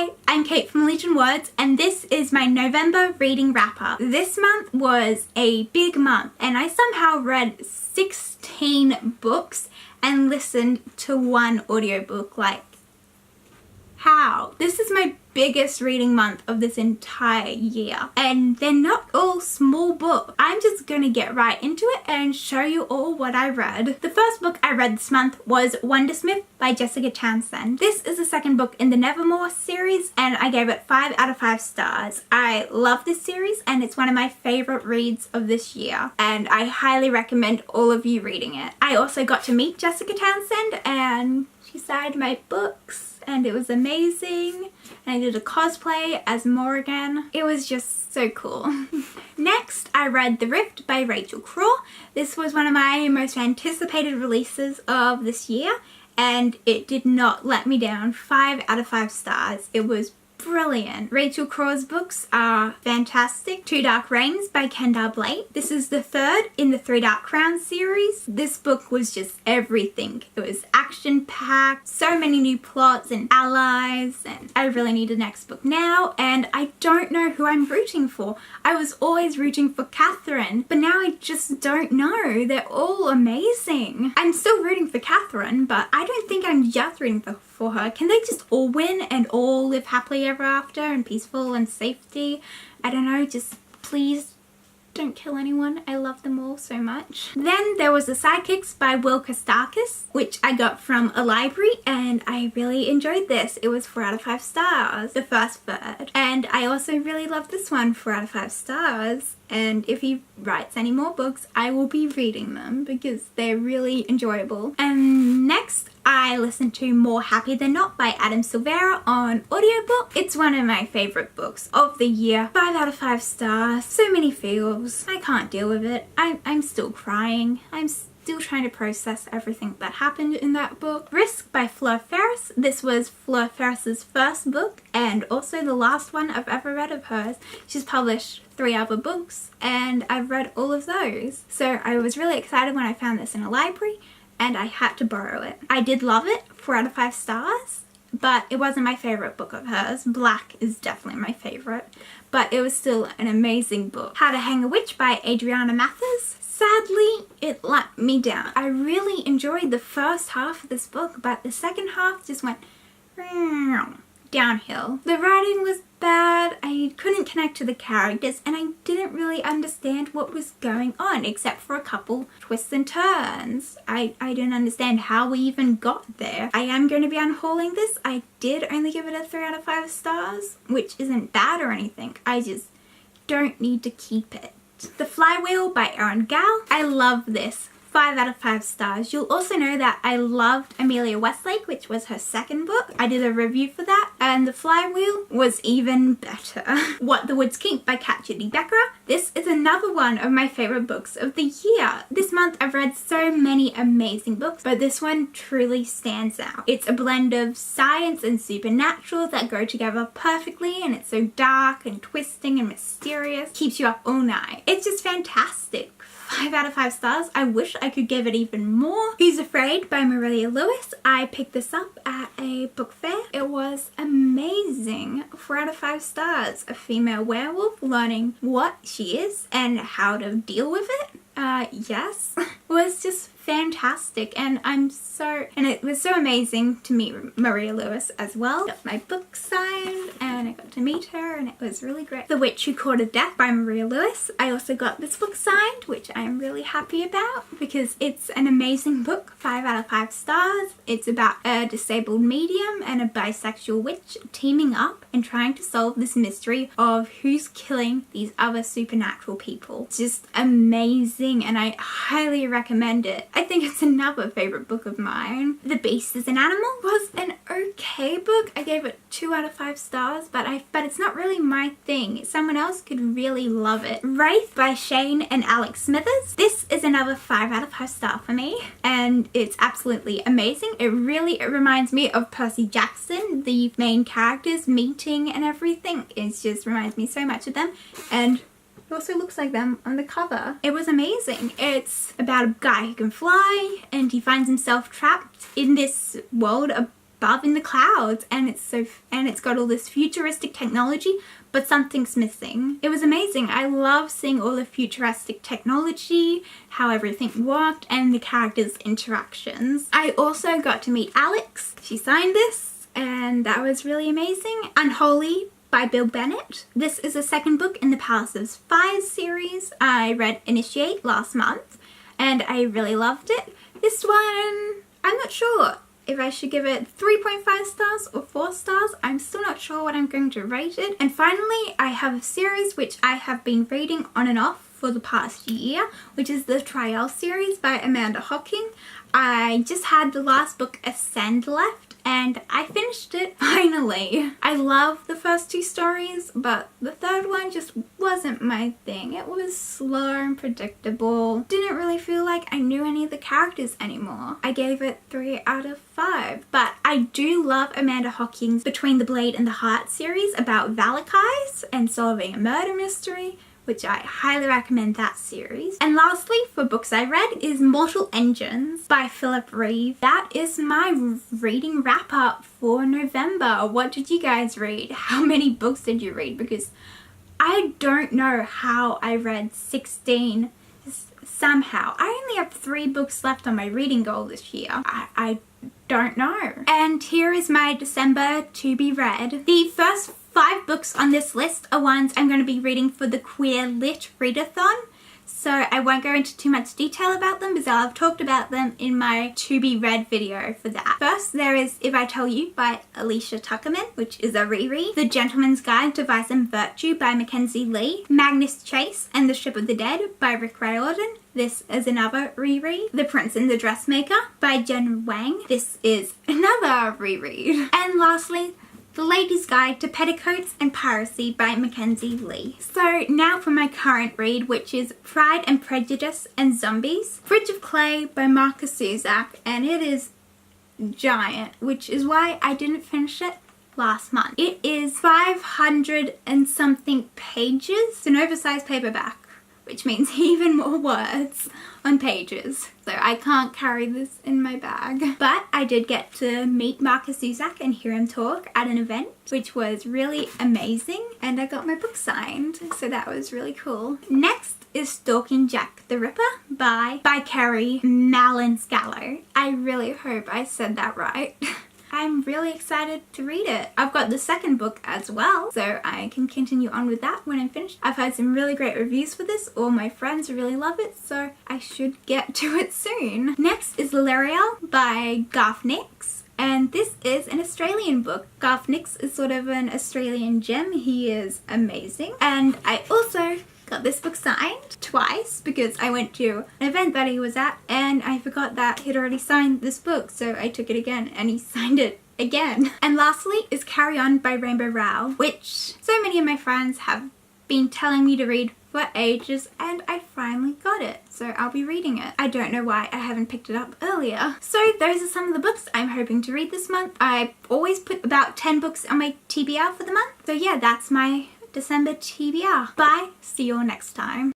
Hi, I'm Kate from Elysian Words, and this is my November reading wrap-up. This month was a big month, and I somehow read 16 books and listened to one audiobook. Like, how? This is my biggest reading month of this entire year, and they're not all small books. I'm just gonna get right into it and show you all what I read. The first book I read this month was Wondersmith by Jessica Townsend. This is the second book in the Nevermore series, and I gave it 5 out of 5 stars. I love this series, and it's one of my favorite reads of this year, and I highly recommend all of you reading it. I also got to meet Jessica Townsend, and she signed my books, and it was amazing. And I did a cosplay as Morrigan. It was just so cool. Next, I read The Rift by Rachel Craw. This was one of my most anticipated releases of this year, and it did not let me down. 5 out of 5 stars. It was brilliant. Rachel Craw's books are fantastic. Two Dark Reigns by Kendall Blake. This is the third in the Three Dark Crowns series. This book was just everything. It was action-packed, so many new plots and allies, and I really need the next book now, and I don't know who I'm rooting for. I was always rooting for Catherine, but now I just don't know. They're all amazing. I'm still rooting for Catherine, but I don't think I'm just rooting for her. Can they just all win and all live happily ever after and peaceful and safety? I don't know, just please don't kill anyone. I love them all so much. Then there was The Sidekicks by Will Kostakis, which I got from a library, and I really enjoyed this. It was 4 out of 5 stars, the first third. And I also really loved this one, 4 out of 5 stars. And if he writes any more books, I will be reading them because they're really enjoyable. And next, I listened to More Happy Than Not by Adam Silvera on audiobook. It's one of my favorite books of the year. 5 out of 5 stars. So many feels. I can't deal with it. I'm still crying. I'm still trying to process everything that happened in that book. Risk by Fleur Ferris. This was Fleur Ferris's first book and also the last one I've ever read of hers. She's published 3 other books and I've read all of those. So I was really excited when I found this in a library and I had to borrow it. I did love it, 4 out of 5 stars, but it wasn't my favorite book of hers. Black is definitely my favorite, but it was still an amazing book. How to Hang a Witch by Adriana Mathers. Sadly, it let me down. I really enjoyed the first half of this book, but the second half just went downhill. The writing was bad, I couldn't connect to the characters, and I didn't really understand what was going on except for a couple twists and turns. I didn't understand how we even got there. I am going to be unhauling this. I did only give it a 3 out of 5 stars, which isn't bad or anything. I just don't need to keep it. The Flywheel by Erin Gal. I love this. 5 out of 5 stars. You'll also know that I loved Amelia Westlake, which was her second book. I did a review for that, and The Flywheel was even better. What the Woods Keep by Kat Judy Becker. This is another one of my favorite books of the year. This month I've read so many amazing books, but this one truly stands out. It's a blend of science and supernatural that go together perfectly, and it's so dark and twisting and mysterious. Keeps you up all night. It's just fantastic. 5 out of 5 stars. I wish I could give it even more. Who's Afraid by Maria Lewis. I picked this up at a book fair. It was amazing. 4 out of 5 stars. A female werewolf learning what she is and how to deal with it. Yes. It was just fantastic, and it was so amazing to meet Maria Lewis as well. Got my book signed and I got to meet her, and it was really great. The Witch Who Courted Death by Maria Lewis. I also got this book signed, which I'm really happy about because it's an amazing book. 5 out of 5 stars. It's about a disabled medium and a bisexual witch teaming up and trying to solve this mystery of who's killing these other supernatural people. It's just amazing, and I highly recommend it. I think it's another favorite book of mine. The Beast is an Animal was an okay book. I gave it 2 out of 5 stars, but it's not really my thing. Someone else could really love it. Wraith by Shane and Alex Smithers. This is another 5 out of 5 star for me, and it's absolutely amazing. It reminds me of Percy Jackson, the main characters meeting and everything. It just reminds me so much of them, and it also looks like them on the cover. It was amazing. It's about a guy who can fly, and he finds himself trapped in this world above in the clouds, and it's got all this futuristic technology, but something's missing. It was amazing. I love seeing all the futuristic technology, how everything worked, and the characters' interactions. I also got to meet Alex. She signed this, and that was really amazing. Unholy by Bill Bennett. This is the second book in the Palace of Fire series. I read Initiate last month, and I really loved it. This one, I'm not sure if I should give it 3.5 stars or 4 stars. I'm still not sure what I'm going to rate it. And finally, I have a series which I have been reading on and off for the past year, which is the Trial series by Amanda Hocking. I just had the last book, Ascend, left, and I finished it finally. I love the first 2 stories, but the third one just wasn't my thing. It was slow and predictable. Didn't really feel like I knew any of the characters anymore. I gave it 3 out of 5. But I do love Amanda Hocking's Between the Blade and the Heart series about Valakais and solving a murder mystery, which I highly recommend that series. And lastly, for books I read, is Mortal Engines by Philip Reeve. That is my reading wrap up for November. What did you guys read? How many books did you read? Because I don't know how I read 16 somehow. I only have 3 books left on my reading goal this year. I don't know. And here is my December to be read. The first 5 books on this list are ones I'm going to be reading for the Queer Lit Readathon, so I won't go into too much detail about them because I'll have talked about them in my to be read video for that. First, there is If I Tell You by Alicia Tuckerman, which is a reread. The Gentleman's Guide to Vice and Virtue by Mackenzie Lee. Magnus Chase and the Ship of the Dead by Rick Riordan. This is another reread. The Prince and the Dressmaker by Jen Wang. This is another reread. And lastly, The Lady's Guide to Petticoats and Piracy by Mackenzie Lee. So now for my current read, which is Pride and Prejudice and Zombies. Bridge of Clay by Marcus Zuzak, and it is giant, which is why I didn't finish it last month. It is 500 and something pages. It's an oversized paperback, which means even more words on pages. So I can't carry this in my bag. But I did get to meet Marcus Zuzak and hear him talk at an event, which was really amazing. And I got my book signed, so that was really cool. Next is Stalking Jack the Ripper by Kerry Malinscallo. I really hope I said that right. I'm really excited to read it. I've got the second book as well, so I can continue on with that when I'm finished. I've had some really great reviews for this. All my friends really love it, so I should get to it soon. Next is L'Oreal by Garth Nix, and this is an Australian book. Garth Nix is sort of an Australian gem. He is amazing. And I also got this book signed twice because I went to an event that he was at and I forgot that he'd already signed this book, so I took it again and he signed it again. And lastly is Carry On by Rainbow Rowell, which so many of my friends have been telling me to read for ages, and I finally got it, so I'll be reading it. I don't know why I haven't picked it up earlier. So those are some of the books I'm hoping to read this month. I always put about 10 books on my TBR for the month. So yeah, that's my December TBR. Bye, see you all next time.